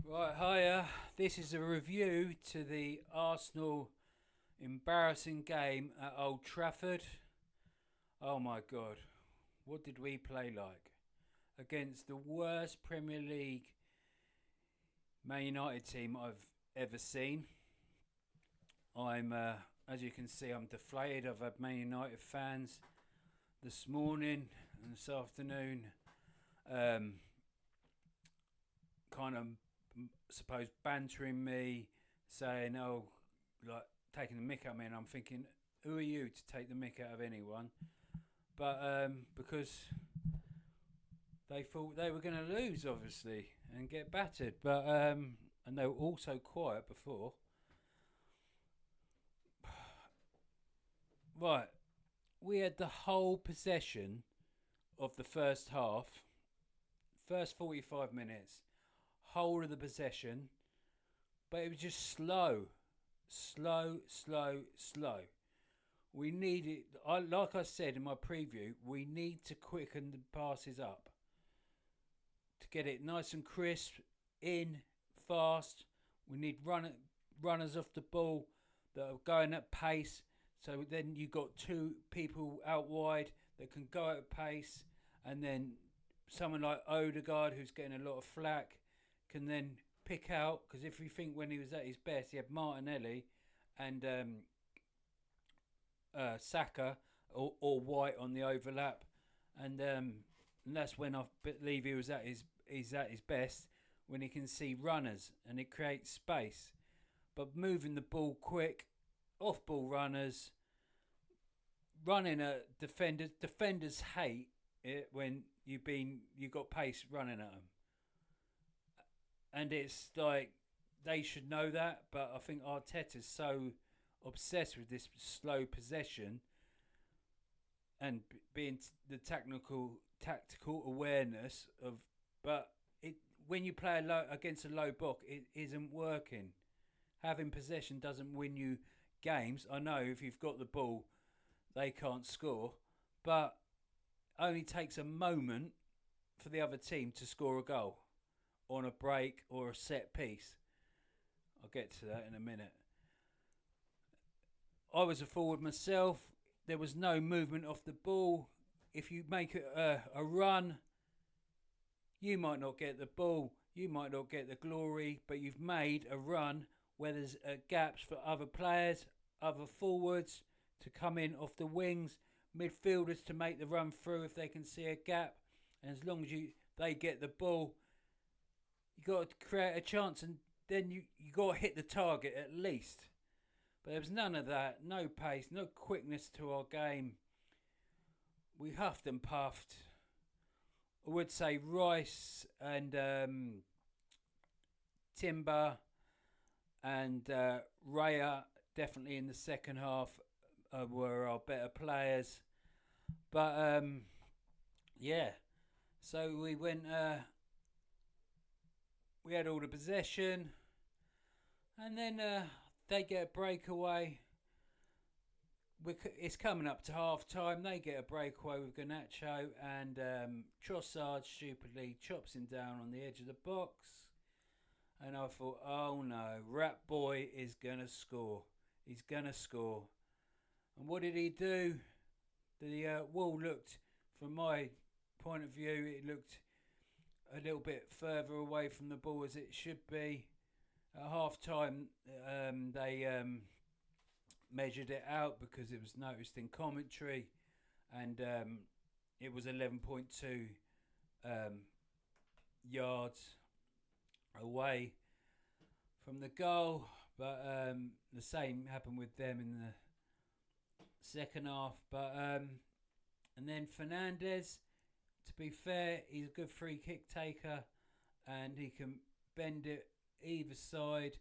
Right, hiya. This is a review to the Arsenal embarrassing game at Old Trafford. Oh my god, what did we play like? Against the worst Premier League Man United team I've ever seen. As you can see, I'm deflated. I've had Man United fans this morning and this afternoon, um, kind of, suppose, bantering me, saying, "Oh, like taking the mick out of me," and I'm thinking, who are you to take the mick out of anyone? But because they thought they were going to lose, obviously, and get battered. But and they were also quiet before. Right, we had the whole possession of the first half, first 45 minutes, whole of the possession, but it was just slow. We need it. Like I said in my preview, we need to quicken the passes up to get it nice and crisp, in, fast. We need runners off the ball that are going at pace. So then you got two people out wide that can go at pace, and then someone like Odegaard, who's getting a lot of flack, can then pick out. Because if you think when he was at his best, he had Martinelli and Saka or White on the overlap, and that's when I believe he was at his best, when he can see runners and it creates space. But moving the ball quick, off ball runners, running at defenders hate it when you got pace running at them, and it's like they should know that. But I think Arteta's so obsessed with this slow possession and being the tactical awareness of, but it when you play against a low block, it isn't working. Having possession doesn't win you games. I know if you've got the ball, they can't score, but only takes a moment for the other team to score a goal on a break or a set piece. I'll get to that in a minute. I was a forward myself. There was no movement off the ball. If you make a run, you might not get the ball, you might not get the glory, but you've made a run where there's gaps for other players, other forwards to come in off the wings, midfielders to make the run through if they can see a gap. And as long as they get the ball, you got to create a chance, and then you got to hit the target at least. But there was none of that. No pace, no quickness to our game. We huffed and puffed. I would say Rice and Timber and Raya definitely in the second half were our better players. But yeah, so we went. We had all the possession, and then they get a breakaway. It's coming up to half time. They get a breakaway with Garnacho, and Trossard stupidly chops him down on the edge of the box. And I thought, oh no, Rat Boy is going to score. He's going to score. And what did he do? The wall looked, from my point of view, it looked a little bit further away from the ball as it should be. At half time, they measured it out because it was noticed in commentary, and it was 11.2 yards away from the goal. But the same happened with them in the second half. But and then Fernandez, to be fair, he's a good free kick taker, and he can bend it either side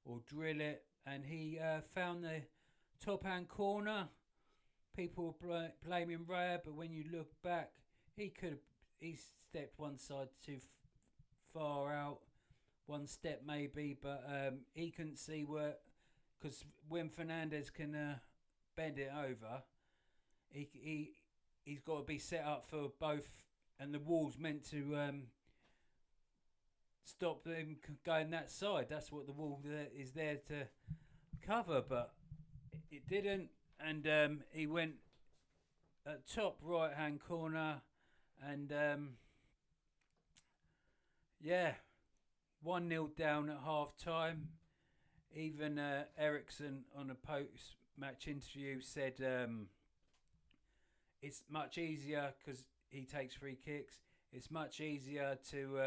or drill it. And he found the top hand corner. People were blaming Raya, but when you look back, he stepped one side too far out, one step maybe, but he couldn't see where, because when Fernandez can bend it over, he's got to be set up for both, and the wall's meant to stop them going that side. That's what the wall is there to cover, but it didn't. And he went at top right hand corner, and yeah, 1-0 down at half time. Even Ericsson on a post match interview said it's much easier because he takes free kicks. It's much easier to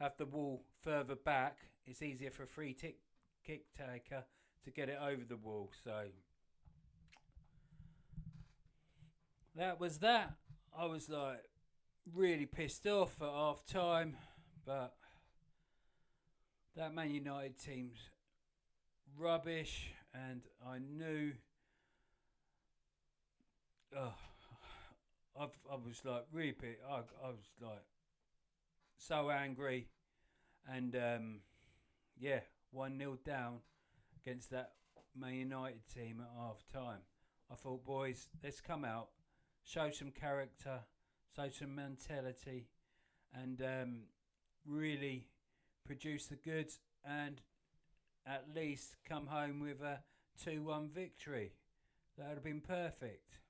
have the wall further back. It's easier for a kick taker to get it over the wall. So that was that. I was like really pissed off at half time, but that Man United team's rubbish, and I knew. I was like really pissed. I was like so angry, and yeah, 1-0 down against that Man United team at half time. I thought, boys, let's come out, show some character, show some mentality, and really produce the goods, and at least come home with a 2-1 victory. That would have been perfect.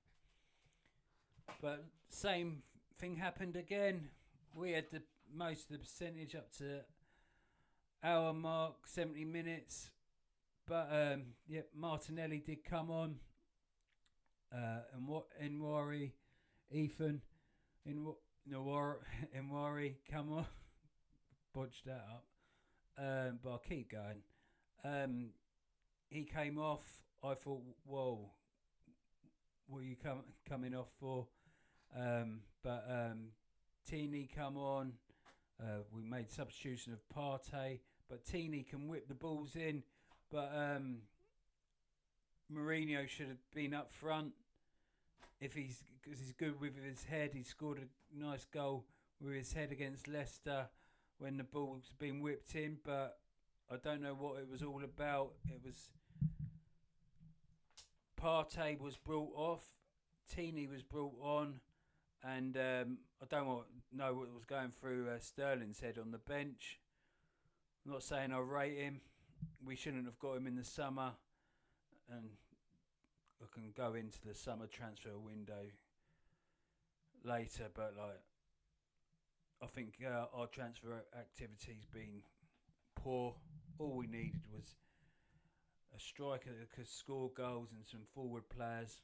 But same thing happened again. We had the most of the percentage up to hour mark, 70 minutes. But yeah, Martinelli did come on. And what Enwari, Ethan, Enwari come on. Bodged that up. But I'll keep going. He came off. I thought, whoa, what are you coming off for? But Tini come on. We made substitution of Partey, but Tini can whip the balls in. But Mourinho should have been up front. Because he's good with his head. He scored a nice goal with his head against Leicester when the ball's been whipped in. But I don't know what it was all about. It was Partey was brought off, Tini was brought on, and I don't know what was going through Sterling's head on the bench. I'm not saying I rate him. We shouldn't have got him in the summer, and I can go into the summer transfer window later. But like, I think our transfer activity's been poor. All we needed was a striker that could score goals and some forward players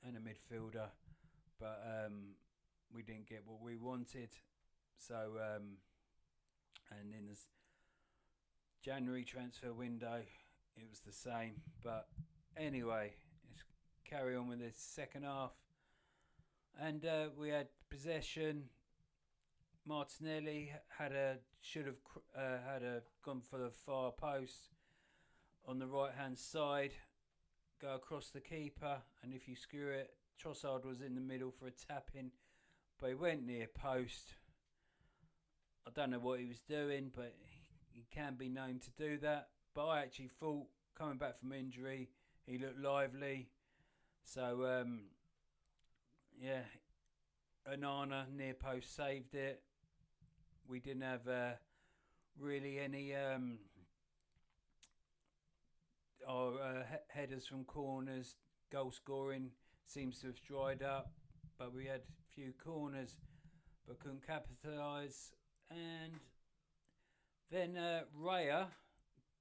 and a midfielder, but we didn't get what we wanted. So and in the January transfer window it was the same. But anyway, let's carry on with this second half, and we had possession. Martinelli should have gone for the far post on the right hand side, go across the keeper, and if you skew it, Trossard was in the middle for a tap in, but he went near post. I don't know what he was doing, but he can be known to do that. But I actually thought, coming back from injury, he looked lively. So yeah, Onana near post saved it. We didn't have really any headers from corners. Goal scoring seems to have dried up, but we had a few corners but couldn't capitalise. And then Raya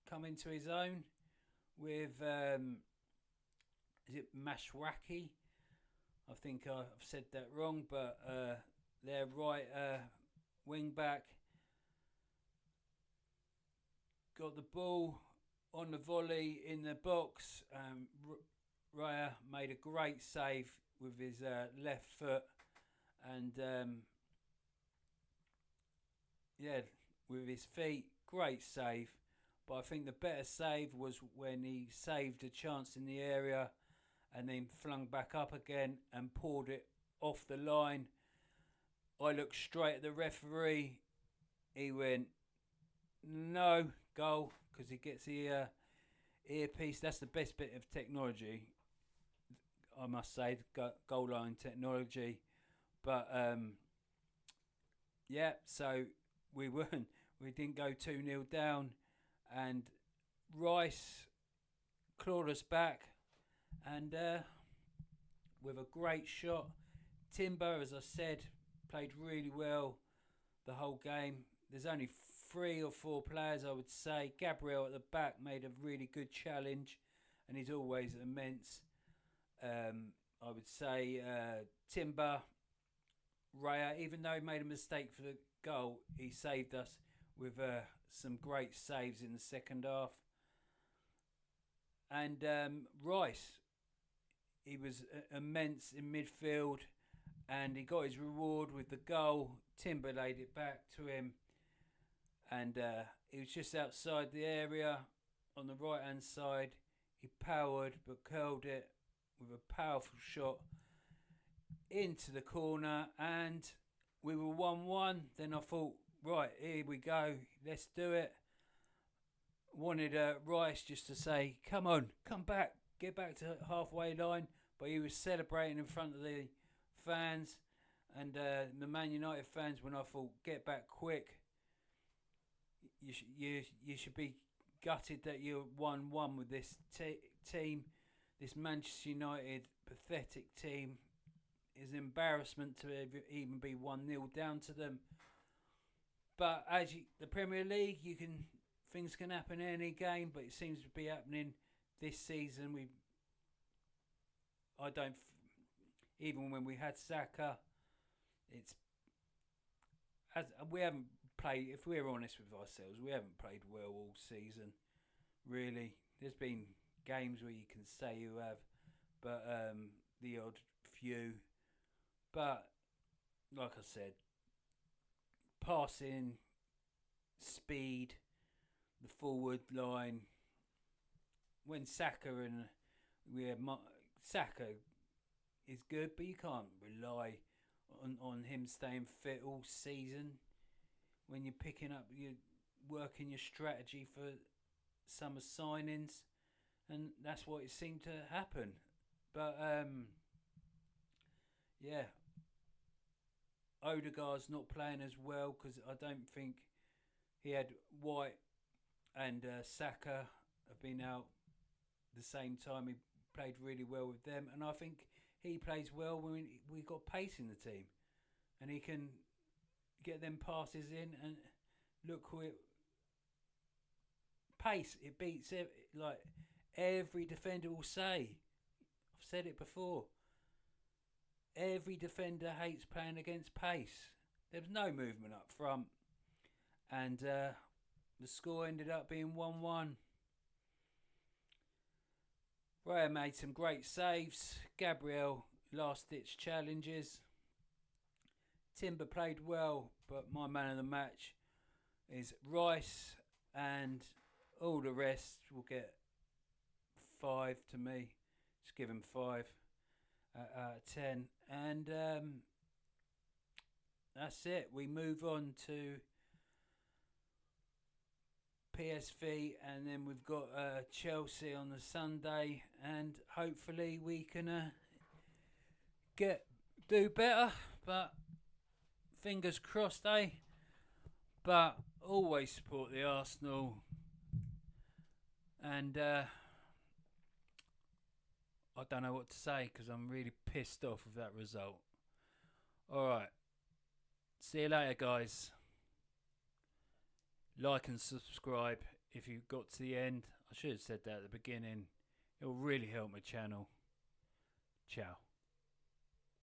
come into his own with is it Mashwaki? I think I've said that wrong, but their right wing back got the ball on the volley in the box. Raya made a great save with his left foot, and yeah, with his feet, great save. But I think the better save was when he saved a chance in the area and then flung back up again and poured it off the line. I looked straight at the referee. He went, no, goal, because he gets the earpiece. That's the best bit of technology, I must say, goal line technology. But yeah, so we weren't. We didn't go 2-0 down, and Rice clawed us back, and with a great shot. Timber, as I said, played really well the whole game. There's only 3 or 4 players, I would say. Gabriel at the back made a really good challenge, and he's always immense. I would say Timber, Raya, even though he made a mistake for the goal, he saved us with some great saves in the second half. And Rice, he was immense in midfield, and he got his reward with the goal. Timber laid it back to him, and he was just outside the area on the right hand side. He powered but curled it with a powerful shot into the corner, and we were 1-1. Then I thought, right, here we go, let's do it. Wanted Rice just to say, come on, come back, get back to halfway line, but he was celebrating in front of the fans and the Man United fans. When I thought, get back quick, you should be gutted that you're 1-1 with this team. This Manchester United pathetic team is an embarrassment to even be 1-0 down to them. But the Premier League, things can happen in any game, but it seems to be happening this season. Even when we had Saka, we haven't played. If we're honest with ourselves, we haven't played well all season. Really, there's been games where you can say you have, but the odd few. But like I said, passing, speed, the forward line. When Saka Saka is good, but you can't rely on him staying fit all season. When you're working your strategy for summer signings, and that's what it seemed to happen. But yeah, Odegaard's not playing as well because I don't think he had White and Saka have been out the same time. He played really well with them, and I think he plays well when we got pace in the team, and he can get them passes in. And look who pace, it beats like every defender will say. I've said it before. Every defender hates playing against pace. There was no movement up front, and the score ended up being 1-1. Raya made some great saves. Gabriel last-ditch challenges. Timber played well, but my man of the match is Rice, and all the rest will get 5 to me. Just give him 5 out of 10. And that's it. We move on to PSV, and then we've got Chelsea on the Sunday, and hopefully we can do better. But fingers crossed, eh? But always support the Arsenal, and I don't know what to say because I'm really pissed off with that result. Alright, see you later, guys. Like and subscribe if you got to the end. I should have said that at the beginning. It will really help my channel. Ciao.